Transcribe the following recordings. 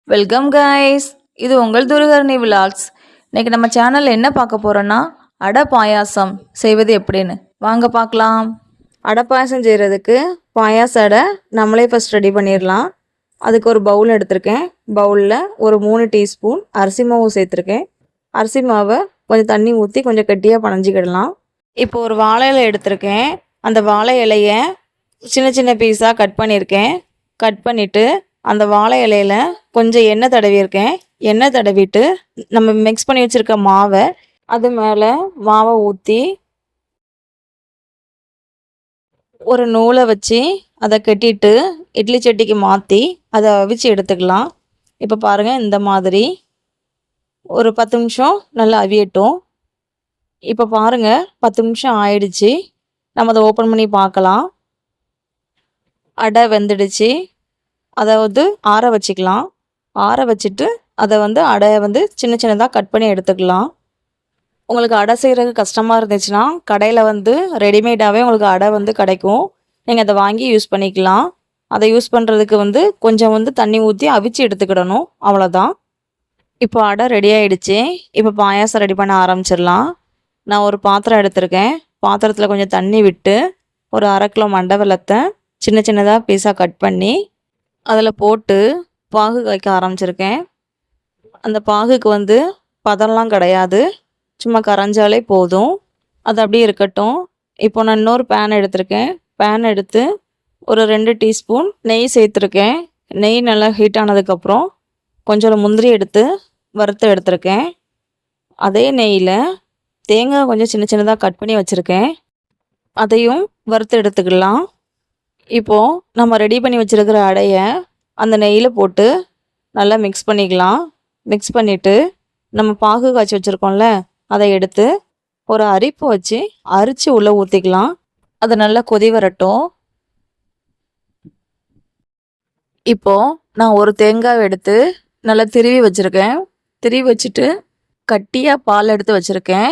Welcome guys, இது உங்கள் துருகர்ணி vlogs. இன்னைக்கு நம்ம சேனலில் என்ன பார்க்க போகிறோன்னா அடை பாயாசம் செய்வது எப்படின்னு வாங்க பார்க்கலாம். அடை பாயாசம் செய்கிறதுக்கு பாயாச அடை நம்மளே ஃபஸ்ட் ரெடி பண்ணிடலாம். அதுக்கு ஒரு பவுல் எடுத்திருக்கேன். பவுலில் ஒரு 3 டீஸ்பூன் அரிசி மாவு சேர்த்துருக்கேன். அரிசி மாவை கொஞ்சம் தண்ணி ஊற்றி கொஞ்சம் கெட்டியாக பனஞ்சிக்கிடலாம். இப்போ ஒரு வாழை இலை எடுத்திருக்கேன். அந்த வாழை இலையை சின்ன சின்ன பீஸாக கட் பண்ணியிருக்கேன். கட் பண்ணிவிட்டு அந்த வாழை இலையில் கொஞ்சம் எண்ணெய் தடவியிருக்கேன். எண்ணெய் தடவிட்டு நம்ம மிக்ஸ் பண்ணி வச்சுருக்க மாவை அது மேலே மாவை ஊற்றி ஒரு நூலை வச்சு அதை கட்டிட்டு இட்லி சட்டிக்கு மாற்றி அதை அவிச்சு எடுத்துக்கலாம். இப்போ பாருங்கள், இந்த மாதிரி ஒரு 10 நிமிஷம் நல்லா அவியட்டும். இப்போ பாருங்கள், 10 நிமிஷம் ஆயிடுச்சு. நம்ம அதை ஓப்பன் பண்ணி பார்க்கலாம். அடை வெந்துடுச்சு. அதை ஆற வச்சுக்கலாம். ஆற வச்சுட்டு அதை அடையை சின்ன சின்னதாக கட் பண்ணி எடுத்துக்கலாம். உங்களுக்கு அடை செய்கிறதுக்கு கஷ்டமாக இருந்துச்சுன்னா கடையில் ரெடிமேடாகவே உங்களுக்கு அடை கிடைக்கும். நீங்கள் அதை வாங்கி யூஸ் பண்ணிக்கலாம். அதை யூஸ் பண்ணுறதுக்கு கொஞ்சம் தண்ணி ஊற்றி அவிச்சு எடுத்துக்கிடணும், அவ்வளோதான். இப்போ அடை ரெடி ஆகிடுச்சு. இப்போ பாயாசம் ரெடி பண்ண ஆரம்பிச்சிடலாம். நான் ஒரு பாத்திரம் எடுத்திருக்கேன். பாத்திரத்தில் கொஞ்சம் தண்ணி விட்டு ஒரு 1/2 கிலோ மண்டை வெல்லத்தை சின்ன சின்னதாக பீஸாக கட் பண்ணி அதில் போட்டு பாகு காய்க்க ஆரம்பிச்சிருக்கேன். அந்த பாகுக்கு பதம்லாம் கிடையாது, சும்மா கரைஞ்சாலே போதும். அது அப்படியே இருக்கட்டும். இப்போ நான் இன்னொரு பேன் எடுத்திருக்கேன். பேன் எடுத்து ஒரு 2 டீஸ்பூன் நெய் சேர்த்துருக்கேன். நெய் நல்லா ஹீட் ஆனதுக்கப்புறம் கொஞ்சம் முந்திரி எடுத்து வறுத்து எடுத்திருக்கேன். அதே நெய்யில் தேங்காய் கொஞ்சம் சின்ன சின்னதாக கட் பண்ணி வச்சுருக்கேன். அதையும் வறுத்து எடுத்துக்கலாம். இப்போது நம்ம ரெடி பண்ணி வச்சுருக்கிற அடையை அந்த நெய்யில் போட்டு நல்லா மிக்ஸ் பண்ணிக்கலாம். மிக்ஸ் பண்ணிவிட்டு நம்ம பாகு காய்ச்சி வச்சுருக்கோம்ல, அதை எடுத்து ஒரு அரிப்பு வச்சு அரித்து உள்ளே ஊற்றிக்கலாம். அது நல்லா கொதி வரட்டும். இப்போது நான் ஒரு தேங்காய் எடுத்து நல்லா திருவி வச்சுருக்கேன். திருவி வச்சுட்டு கட்டியாக பால் எடுத்து வச்சுருக்கேன்.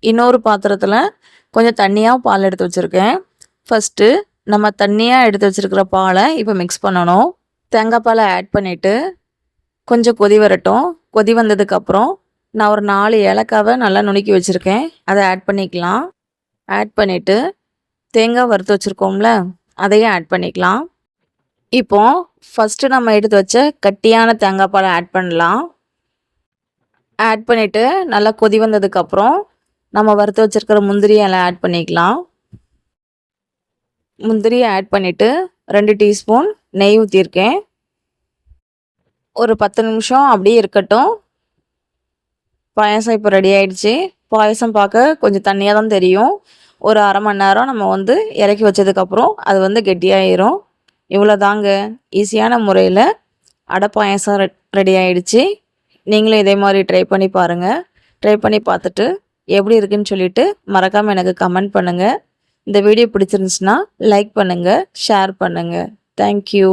இன்னொரு பாத்திரத்தில் கொஞ்சம் தண்ணியாக பால் எடுத்து வச்சுருக்கேன். ஃபஸ்ட்டு நம்ம தண்ணியாக எடுத்து வச்சுருக்கிற பாலை இப்போ மிக்ஸ் பண்ணணும். தேங்காய் பாலை ஆட் பண்ணிவிட்டு கொஞ்சம் கொதி வரட்டும். கொதி வந்ததுக்கப்புறம் நான் ஒரு 4 ஏலக்காவை நல்லா நுணுக்கி வச்சுருக்கேன். அதை ஆட் பண்ணிக்கலாம். ஆட் பண்ணிவிட்டு தேங்காய் வறுத்து வச்சுருக்கோம்ல, அதையும் ஆட் பண்ணிக்கலாம். இப்போது ஃபஸ்ட்டு நம்ம எடுத்து வச்ச கட்டியான தேங்காய் பாலை ஆட் பண்ணலாம். ஆட் பண்ணிவிட்டு நல்லா கொதி வந்ததுக்கப்புறம் நம்ம வறுத்து வச்சுருக்கிற முந்திரியை எல்லாம் ஆட் பண்ணிக்கலாம். முந்திரியை ஆட் பண்ணிவிட்டு 2 டீஸ்பூன் நெய் ஊற்றிருக்கேன். ஒரு 10 நிமிஷம் அப்படியே இருக்கட்டும். பாயாசம் இப்போ ரெடி ஆகிடுச்சு. பாயாசம் பார்க்க கொஞ்சம் தண்ணியாக தான் தெரியும். ஒரு 1/2 மணி நேரம் நம்ம இறக்கி வச்சதுக்கப்புறம் அது கெட்டியாயிரும். இவ்வளோதாங்க, ஈஸியான முறையில் அடை பாயாசம் ரெடி ஆகிடுச்சு. நீங்களும் இதே மாதிரி ட்ரை பண்ணி பாருங்கள். ட்ரை பண்ணி பார்த்துட்டு எப்படி இருக்குன்னு சொல்லிவிட்டு மறக்காமல் எனக்கு கமெண்ட் பண்ணுங்கள். இந்த வீடியோ பிடிச்சிருந்துச்சுன்னா லைக் பண்ணுங்கள், ஷேர் பண்ணுங்கள். தேங்க்யூ.